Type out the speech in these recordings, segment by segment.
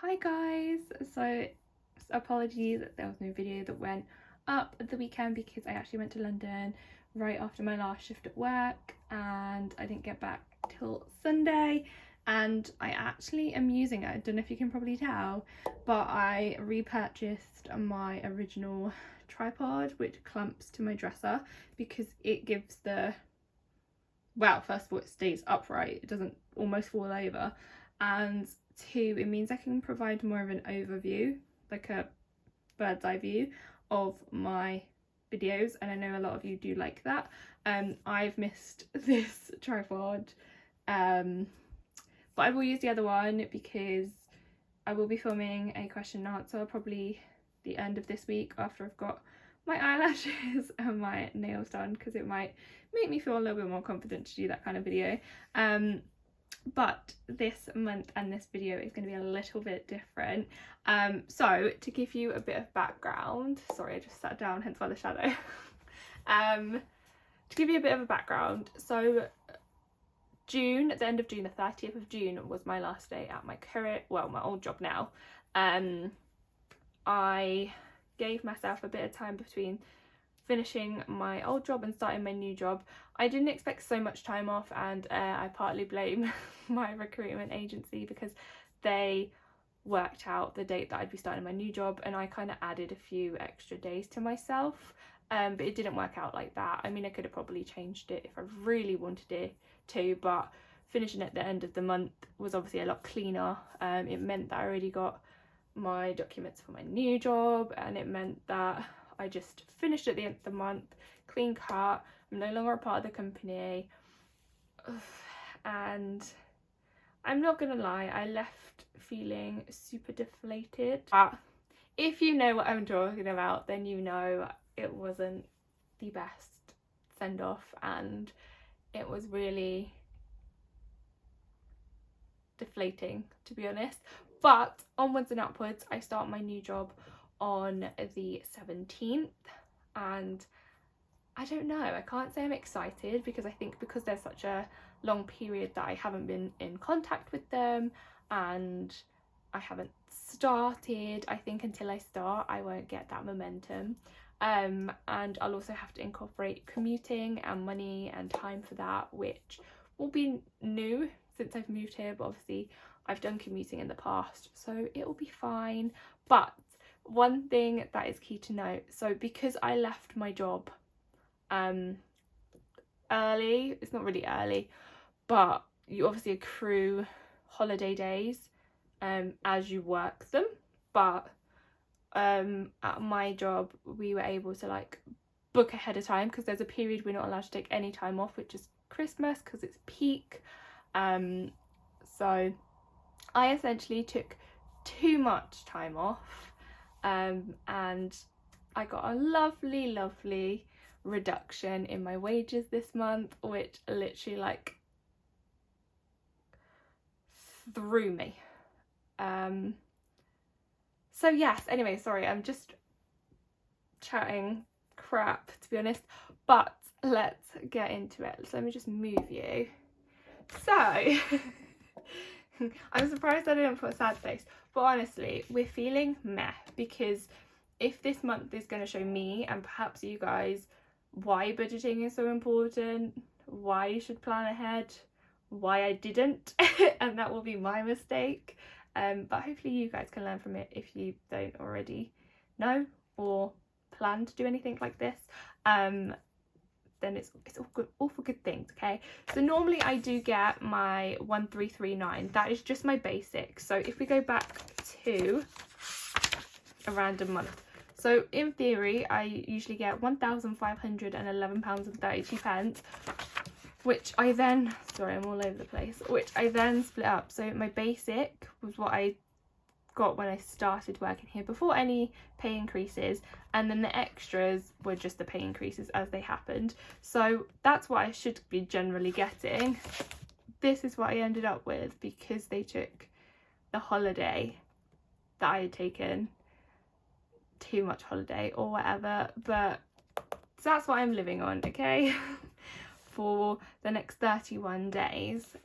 Hi guys, so apologies that there was no video that went up at the weekend because I actually went to London right after my last shift at work and I didn't get back till Sunday, and I actually am using it. I don't know if you can probably tell, but I repurchased my original tripod which clamps to my dresser because it gives well, first of all, it stays upright, it doesn't almost fall over, and two, it means I can provide more of an overview, like a bird's eye view of my videos, and I know a lot of you do like that. I've missed this tripod, but I will use the other one because I will be filming a question and answer probably the end of this week after I've got my eyelashes and my nails done, because it might make me feel a little bit more confident to do that kind of video. But this month and this video is going to be a little bit different. So to give you a bit of background, sorry, I just sat down, hence why the shadow. To give you a bit of a background, so June, at the end of June, the 30th of June was my last day at my my old job now. I gave myself a bit of time between finishing my old job and starting my new job. I didn't expect so much time off, and I partly blame my recruitment agency because they worked out the date that I'd be starting my new job, and I kind of added a few extra days to myself, but it didn't work out like that. I mean, I could have probably changed it if I really wanted it to, but finishing at the end of the month was obviously a lot cleaner. It meant that I already got my documents for my new job, and it meant that I just finished at the end of the month, clean cut. I'm no longer a part of the company, and I'm not gonna lie, I left feeling super deflated. But if you know what I'm talking about, then you know it wasn't the best send off, and it was really deflating, to be honest. But onwards and upwards, I start my new job on the 17th, and I don't know, I can't say I'm excited because I think because there's such a long period that I haven't been in contact with them and I haven't started, I think until I start I won't get that momentum, and I'll also have to incorporate commuting and money and time for that, which will be new since I've moved here, but obviously I've done commuting in the past, so it will be fine. But one thing that is key to note, so because I left my job early, it's not really early, but you obviously accrue holiday days as you work them, but at my job we were able to like book ahead of time because there's a period we're not allowed to take any time off, which is Christmas because it's peak. So I essentially took too much time off, and I got a lovely reduction in my wages this month, which literally like threw me. So yes, anyway, sorry, I'm just chatting crap, to be honest, but let's get into it. So let me just move you. So I'm surprised I didn't put a sad face, but honestly we're feeling meh, because if this month is going to show me and perhaps you guys why budgeting is so important, why you should plan ahead, why I didn't and that will be my mistake, but hopefully you guys can learn from it if you don't already know or plan to do anything like this, then it's all for good things, okay? So normally I do get my 1339, that is just my basic. So if we go back to a random month, so in theory I usually get £1,511.32, which I then, sorry I'm all over the place, which I then split up. So my basic was what I got when I started working here before any pay increases, and then the extras were just the pay increases as they happened. So that's what I should be generally getting. This is what I ended up with because they took the holiday that I had taken, too much holiday or whatever, but so that's what I'm living on, okay? For the next 31 days.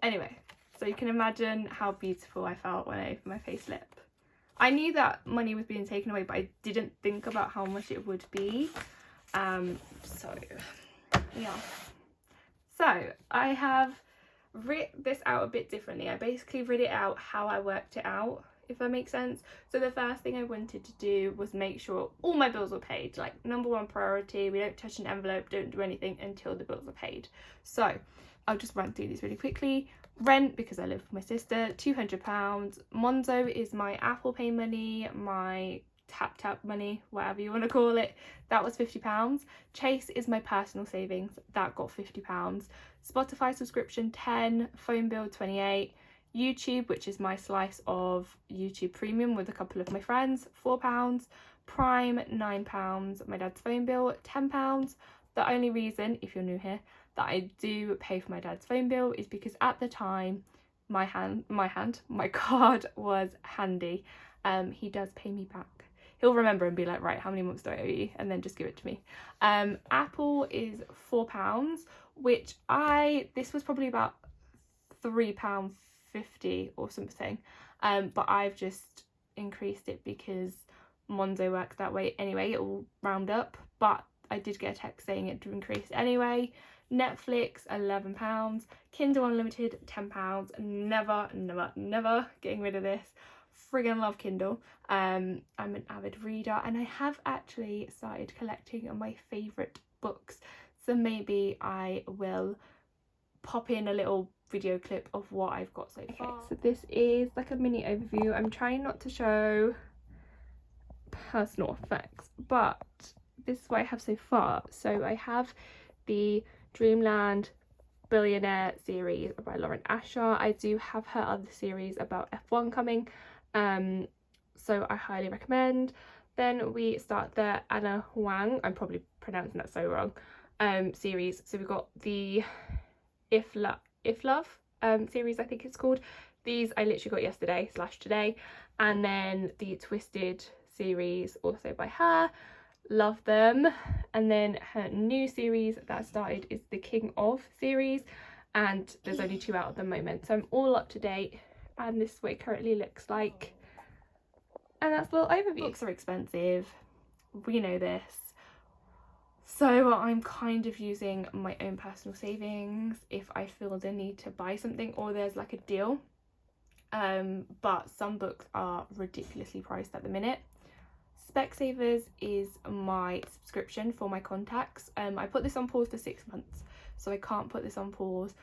Anyway, So you can imagine how beautiful I felt when I opened my payslip. I knew that money was being taken away, but I didn't think about how much it would be. So yeah. So I have written this out a bit differently. I basically wrote it out how I worked it out, if that makes sense. So the first thing I wanted to do was make sure all my bills were paid. Like, number one priority, we don't touch an envelope, don't do anything until the bills are paid. So I'll just run through these really quickly. Rent, because I live with my sister, £200. Monzo is my Apple Pay money, my tap money, whatever you want to call it, that was £50. Chase is my personal savings, that got £50. Spotify subscription 10, phone bill 28, YouTube, which is my slice of YouTube Premium with a couple of my friends, £4, Prime £9, my dad's phone bill £10. The only reason, if you're new here, that I do pay for my dad's phone bill is because at the time my card was handy. He does pay me back. He'll remember and be like, right, how many months do I owe you? And then just give it to me. Apple is £4, which this was probably about £3.50 or something. But I've just increased it because Monzo works that way anyway. It will round up, but I did get a text saying it to increase anyway. Netflix £11, Kindle Unlimited £10. Never getting rid of this. Friggin' love Kindle. I'm an avid reader, and I have actually started collecting my favourite books, so maybe I will pop in a little video clip of what I've got so far. Okay, so this is like a mini overview. I'm trying not to show personal effects, but this is what I have so far. So I have the Dreamland Billionaire series by Lauren Asher. I do have her other series about F1 coming, so I highly recommend. Then we start the Ana Huang, I'm probably pronouncing that so wrong, series. So we've got the If Love series, I think it's called. These I literally got yesterday / today. And then the Twisted series, also by her. Love them. And then her new series that started is the King of series, and there's only 2 out at the moment, so I'm all up to date, and this is what it currently looks like. And that's a little overview. Books are expensive, we know this, so I'm kind of using my own personal savings if I feel the need to buy something or there's like a deal. But some books are ridiculously priced at the minute. Specsavers is my subscription for my contacts. I put this on pause for 6 months, so I can't put this on pause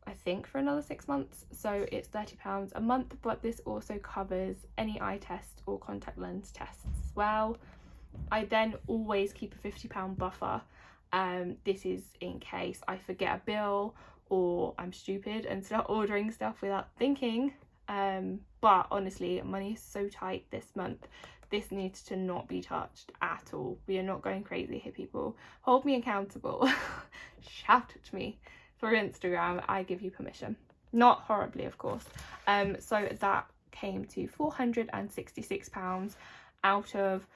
I think for another 6 months, so it's £30 a month, but this also covers any eye test or contact lens tests as well. I then always keep a £50 buffer. This is in case I forget a bill or I'm stupid and start ordering stuff without thinking. But honestly, money is so tight this month. This needs to not be touched at all. We are not going crazy here, people. Hold me accountable. Shout at me through Instagram. I give you permission. Not horribly, of course. So that came to £466 out of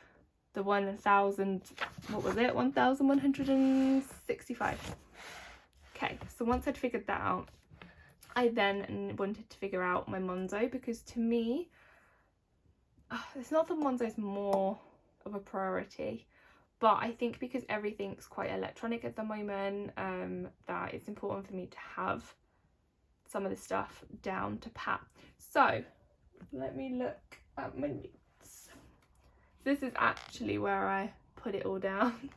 the 1,000, what was it? 1,165. Okay, so once I'd figured that out, I then wanted to figure out my Monzo, because to me, it's not that Monzo's more of a priority, but I think because everything's quite electronic at the moment, that it's important for me to have some of the stuff down to pat. So let me look at my notes. This is actually where I put it all down,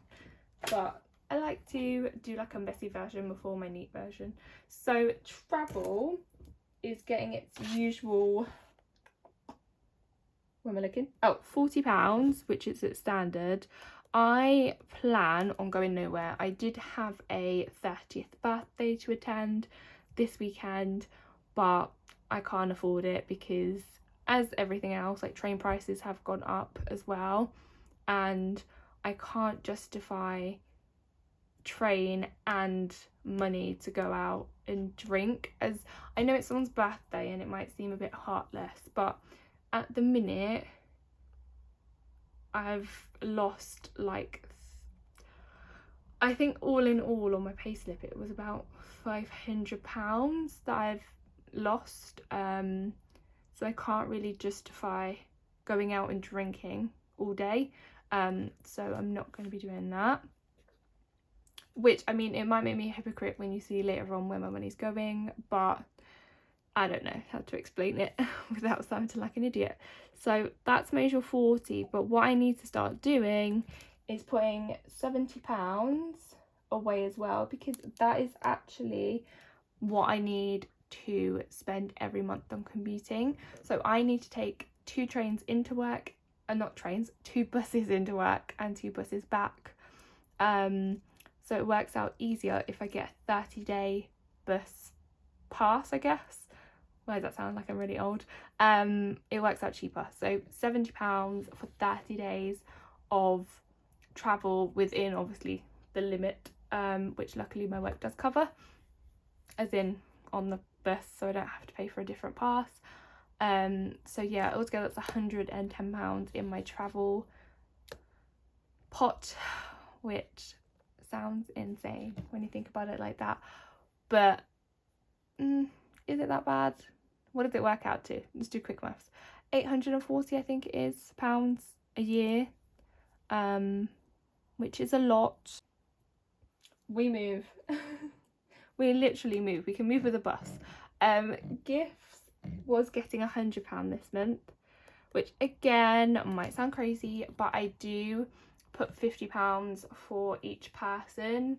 but I like to do like a messy version before my neat version. So travel is getting its usual, where am I looking? Oh, £40, which is its standard. I plan on going nowhere. I did have a 30th birthday to attend this weekend, but I can't afford it because, as everything else, like train prices have gone up as well, and I can't justify train and money to go out and drink. As I know it's someone's birthday and it might seem a bit heartless, but at the minute I've lost like, I think all in all on my payslip it was about £500 that I've lost, so I can't really justify going out and drinking all day, so I'm not going to be doing that. Which, I mean, it might make me a hypocrite when you see later on where my money's going, but I don't know how to explain it without sounding like an idiot. So that's my usual 40, but what I need to start doing is putting £70 away as well, because that is actually what I need to spend every month on commuting. So I need to take 2 trains into work, not trains, 2 buses into work and 2 buses back. So it works out easier if I get a 30-day bus pass, I guess. Why does that sound like I'm really old? It works out cheaper. So £70 for 30 days of travel within, obviously, the limit, which luckily my work does cover, as in on the bus, so I don't have to pay for a different pass. So yeah, altogether that's £110 in my travel pot, which sounds insane when you think about it like that, but is it that bad? What does it work out to? Let's do quick maths. 840, I think it is, pounds a year, which is a lot. We move. We literally move. We can move with a bus. Gifts was getting £100 this month, which again might sound crazy, but I do put £50 for each person.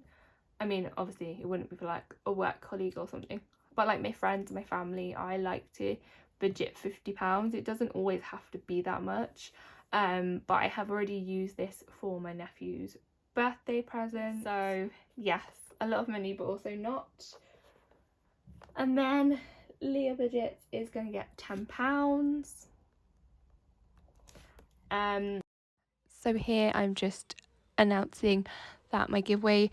I mean, obviously it wouldn't be for like a work colleague or something, but like my friends, my family, I like to budget £50. It doesn't always have to be that much, but I have already used this for my nephew's birthday present, so yes, a lot of money, but also not. And then Leah budget is going to get £10. So here I'm just announcing that my giveaway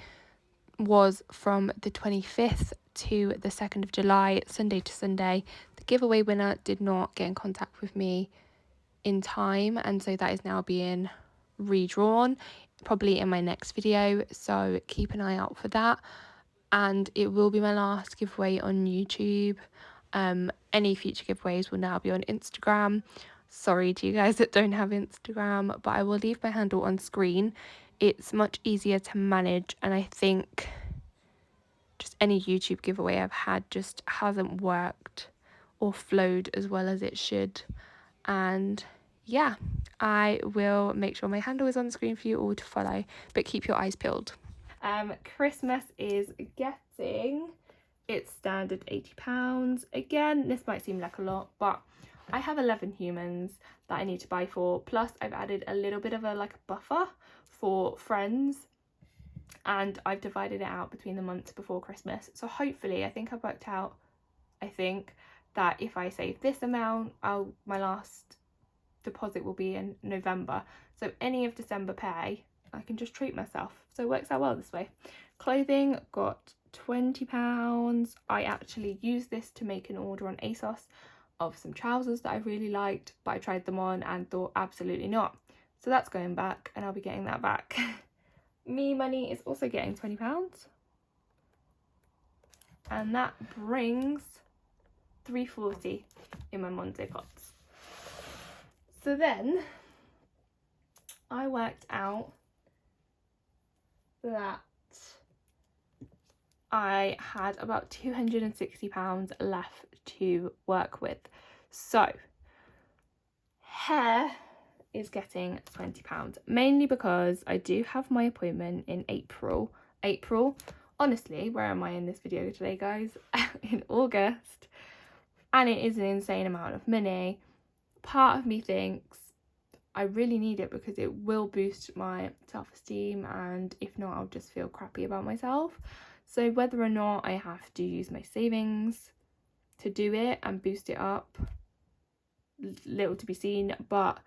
was from the 25th to the 2nd of July, Sunday to Sunday. The giveaway winner did not get in contact with me in time, and so that is now being redrawn, probably in my next video, so keep an eye out for that. And it will be my last giveaway on YouTube. Any future giveaways will now be on Instagram. Sorry to you guys that don't have Instagram, but I will leave my handle on screen. It's much easier to manage, and I think just any YouTube giveaway I've had just hasn't worked or flowed as well as it should. And yeah, I will make sure my handle is on the screen for you all to follow, but keep your eyes peeled. Christmas is getting its standard £80. Again, this might seem like a lot, but I have 11 humans that I need to buy for, plus I've added a little bit of a buffer for friends, and I've divided it out between the months before Christmas. So hopefully, I think I've worked out, that if I save this amount, my last deposit will be in November. So any of December pay, I can just treat myself. So it works out well this way. Clothing got £20. I actually used this to make an order on ASOS of some trousers that I really liked, but I tried them on and thought absolutely not. So that's going back, and I'll be getting that back. Me money is also getting £20, and that brings £340 in my Monzo pots. So then I worked out that I had about £260 left to work with. So hair is getting £20, mainly because I do have my appointment in April. Honestly, where am I in this video today, guys? In August, and it is an insane amount of money. Part of me thinks I really need it because it will boost my self-esteem, and if not, I'll just feel crappy about myself. So whether or not I have to use my savings to do it and boost it up, little to be seen, but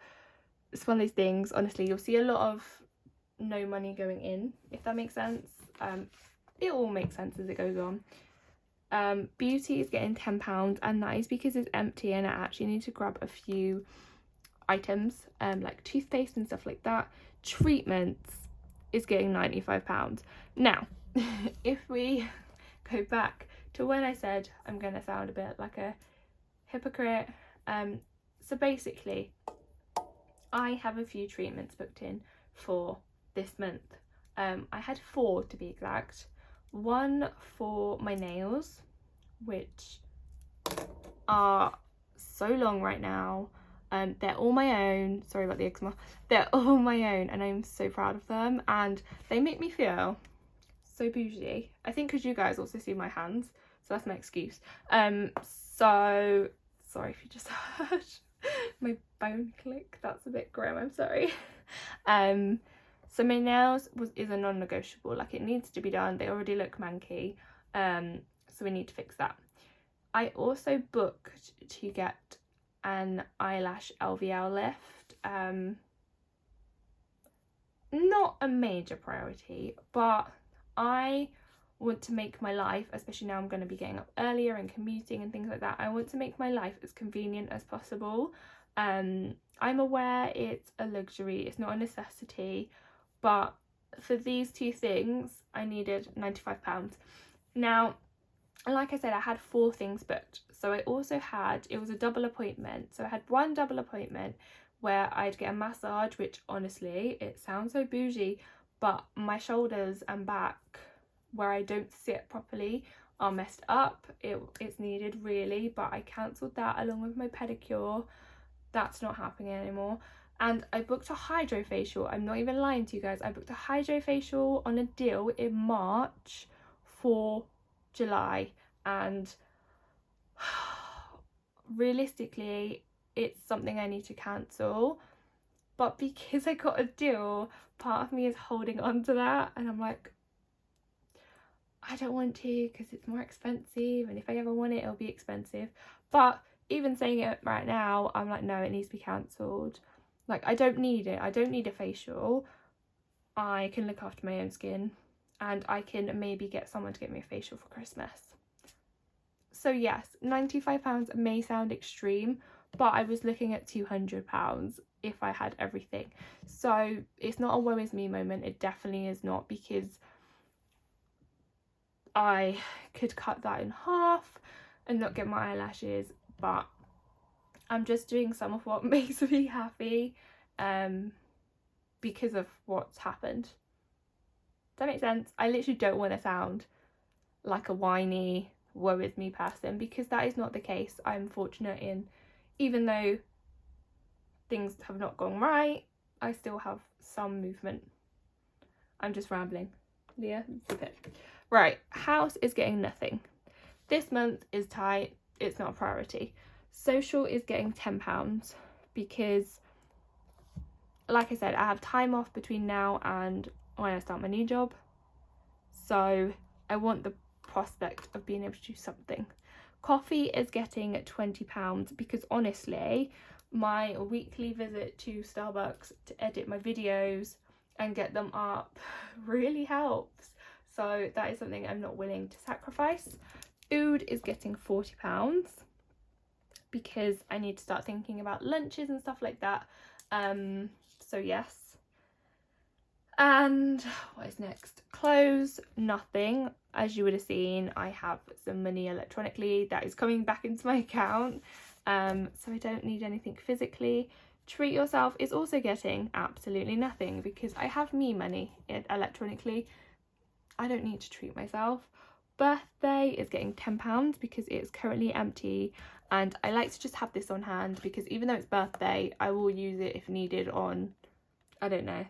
it's one of those things. Honestly, you'll see a lot of no money going in, if that makes sense. It all makes sense as it goes on. Beauty is getting £10, and that is because it's empty and I actually need to grab a few items, like toothpaste and stuff like that. Treatments is getting £95. Now if we go back to when I said I'm going to sound a bit like a hypocrite. So basically, I have a few treatments booked in for this month. I had 4 to be exact. One for my nails, which are so long right now. They're all my own. Sorry about the eczema. They're all my own and I'm so proud of them, and they make me feel so bougie. I think because you guys also see my hands, so that's my excuse. So sorry if you just heard my bone click. That's a bit grim, I'm sorry. So my nails is a non-negotiable. Like, it needs to be done. They already look manky, so we need to fix that. I also booked to get an eyelash LVL lift. Not a major priority, but I want to make my life, especially now I'm going to be getting up earlier and commuting and things like that, I want to make my life as convenient as possible. I'm aware it's a luxury, it's not a necessity, but for these 2 things I needed £95. Now, like I said, I had 4 things booked, so I also had, it was a double appointment, so I had one double appointment where I'd get a massage, which honestly, it sounds so bougie, but my shoulders and back where I don't sit properly are messed up. It's needed really, but I cancelled that along with my pedicure. That's not happening anymore. And I booked a hydrofacial. I'm not even lying to you guys. I booked a hydrofacial on a deal in March for July, and realistically it's something I need to cancel, but because I got a deal, part of me is holding on to that, and I'm like, I don't want to because it's more expensive, and if I ever want it, it'll be expensive. But even saying it right now, I'm like, no, it needs to be cancelled. Like, I don't need it. I don't need a facial. I can look after my own skin, and I can maybe get someone to get me a facial for Christmas. So yes, £95 may sound extreme, but I was looking at £200 if I had everything. So it's not a woe is me moment. It definitely is not, because I could cut that in half and not get my eyelashes, but I'm just doing some of what makes me happy because of what's happened. Does that make sense? I literally don't want to sound like a whiny woe is me person, because that is not the case. I'm fortunate in, even though things have not gone right, I still have some movement. I'm just rambling. Leah, zip it. Right, house is getting nothing. This month is tight. It's not a priority. Social is getting £10 because, like I said, I have time off between now and when I start my new job. So I want the prospect of being able to do something. Coffee is getting £20 because honestly, my weekly visit to Starbucks to edit my videos and get them up really helps. So that is something I'm not willing to sacrifice. Food is getting £40 because I need to start thinking about lunches and stuff like that. So yes. And what is next? Clothes, nothing. As you would have seen, I have some money electronically that is coming back into my account. So I don't need anything physically. Treat yourself is also getting absolutely nothing because I have me money electronically. I don't need to treat myself. Birthday is getting £10 because it is currently empty, and I like to just have this on hand because even though it's birthday, I will use it if needed on, I don't know,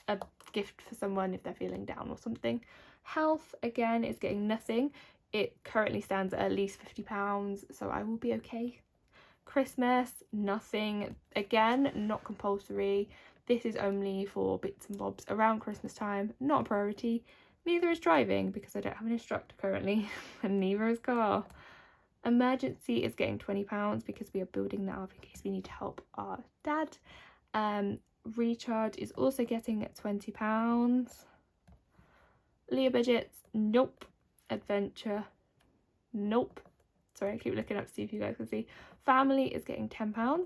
a gift for someone if they're feeling down or something. Health, again, is getting nothing. It currently stands at least £50, so I will be okay. Christmas, nothing. Again, not compulsory. This is only for bits and bobs around Christmas time. Not a priority. Neither is driving because I don't have an instructor currently, and neither is car. Emergency is getting £20 because we are building that up in case we need to help our dad. Recharge is also getting £20. Leah budgets, nope. Adventure, nope. Sorry, I keep looking up to see if you guys can see. Family is getting £10.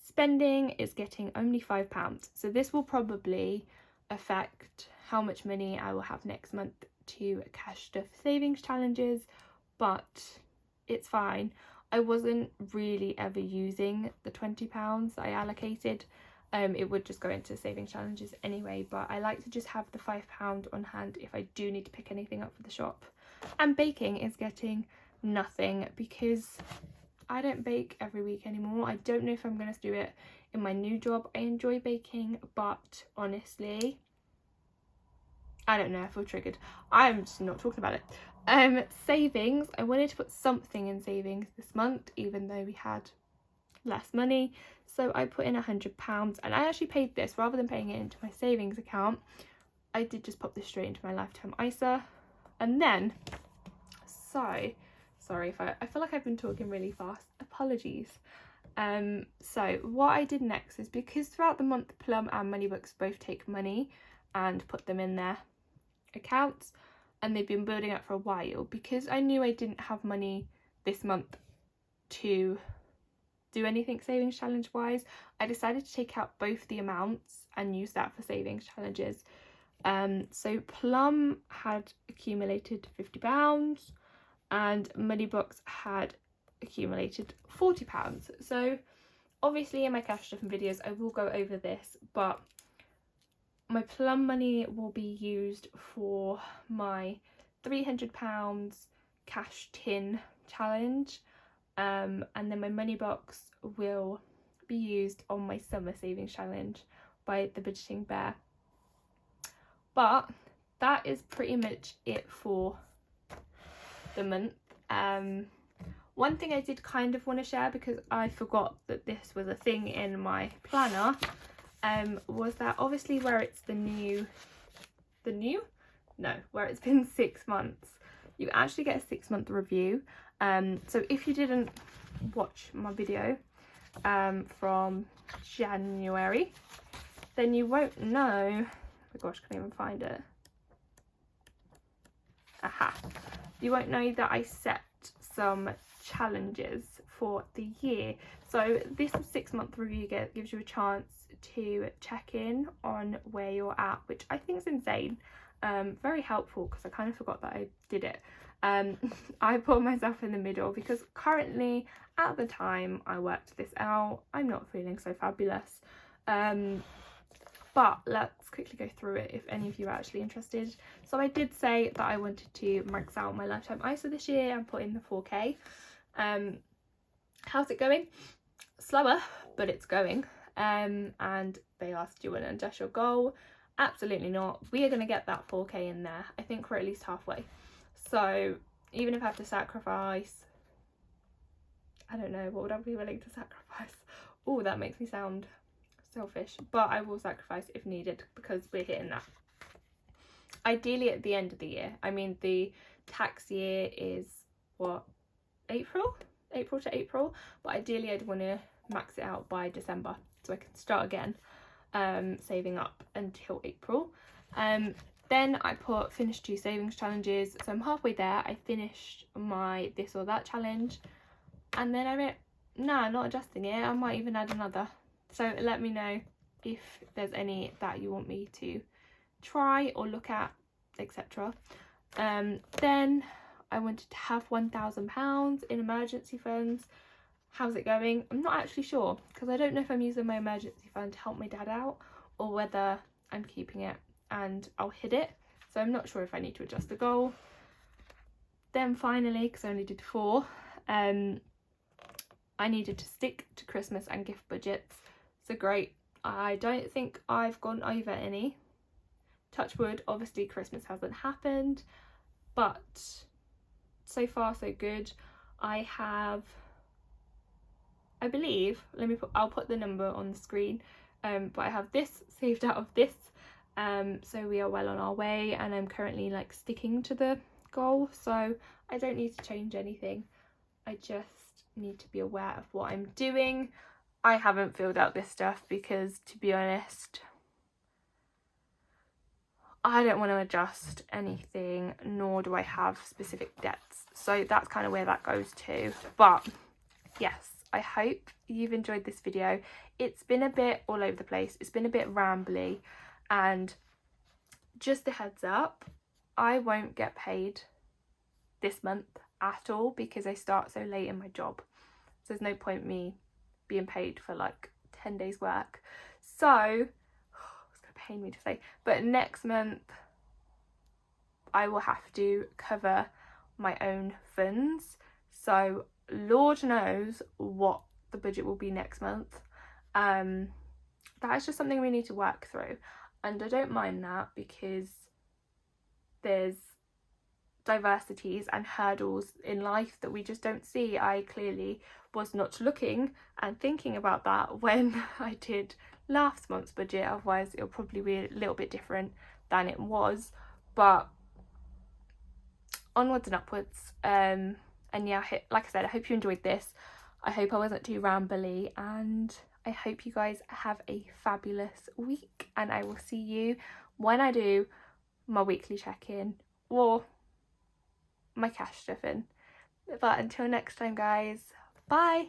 Spending is getting only £5. So this will probably affect how much money I will have next month to cash stuff savings challenges, but it's fine. I wasn't really ever using the £20 I allocated. It would just go into savings challenges anyway, but I like to just have the £5 on hand if I do need to pick anything up for the shop. And baking is getting nothing because I don't bake every week anymore. I don't know if I'm going to do it in my new job. I enjoy baking, but honestly, I don't know, I feel triggered. I'm just not talking about it. Savings, I wanted to put something in savings this month, even though we had less money. So I put in £100, and I actually paid this rather than paying it into my savings account. I did just pop this straight into my lifetime ISA. And then, sorry if I feel like I've been talking really fast, apologies. So what I did next is, because throughout the month Plum and Moneybooks both take money and put them in their accounts, and they've been building up for a while, because I knew I didn't have money this month to do anything savings challenge wise, I decided to take out both the amounts and use that for savings challenges. So Plum had accumulated £50 and Moneybooks had accumulated £40. So obviously in my cash stuff and videos I will go over this, but my Plum money will be used for my £300 cash tin challenge, and then my Moneybooks will be used on my summer savings challenge by the Budgeting Bear. But that is pretty much it for the month. One thing I did kind of want to share, because I forgot that this was a thing in my planner, was that obviously where it's where it's been 6 months, you actually get a 6-month review. So if you didn't watch my video from January, then you won't know. Oh my gosh, I can't even find it. Aha. You won't know that I set some challenges for the year. So this 6-month review gives you a chance to check in on where you're at, which I think is insane. Very helpful, because I kind of forgot that I did it. I put myself in the middle because currently, at the time I worked this out, I'm not feeling so fabulous. But let's quickly go through it if any of you are actually interested. So I did say that I wanted to max out my lifetime ISA this year and put in the 4k. How's it going? Slower, but it's going. And they asked, do you want to adjust your goal? Absolutely not. We are going to get that 4k in there. I think we're at least halfway. So even if I have to sacrifice, I don't know, what would I be willing to sacrifice? Oh, that makes me sound selfish, but I will sacrifice if needed, because we're hitting that. Ideally at the end of the year. I mean, the tax year is what, April to April, but ideally I'd want to max it out by December so I can start again saving up until April. Then I put finish 2 savings challenges, so I'm halfway there. I finished my this or that challenge, and then I went, nah, not adjusting it, I might even add another. So let me know if there's any that you want me to try or look at, etc. Then I wanted to have £1,000 in emergency funds. How's it going? I'm not actually sure, because I don't know if I'm using my emergency fund to help my dad out or whether I'm keeping it and I'll hit it. So I'm not sure if I need to adjust the goal. Then finally, because I only did 4, I needed to stick to Christmas and gift budgets. So great. I don't think I've gone over any. Touch wood, obviously Christmas hasn't happened, but so far so good. I have, I believe, I'll put the number on the screen, but I have this saved out of this, so we are well on our way, and I'm currently like sticking to the goal, so I don't need to change anything. I just need to be aware of what I'm doing. I haven't filled out this stuff because, to be honest, I don't want to adjust anything, nor do I have specific debts, so that's kind of where that goes to. But yes, I hope you've enjoyed this video. It's been a bit all over the place, it's been a bit rambly, and just a heads up, I won't get paid this month at all because I start so late in my job. So there's no point me being paid for like 10 days work. So it's gonna pain me to say, but next month I will have to cover my own funds. So Lord knows what the budget will be next month. That is just something we need to work through, and I don't mind that because there's diversities and hurdles in life that we just don't see. I clearly was not looking and thinking about that when I did last month's budget, otherwise it'll probably be a little bit different than it was. But onwards and upwards, and yeah, like I said, I hope you enjoyed this. I hope I wasn't too rambly, and I hope you guys have a fabulous week, and I will see you when I do my weekly check-in or my cash stuffing. But until next time, guys, bye.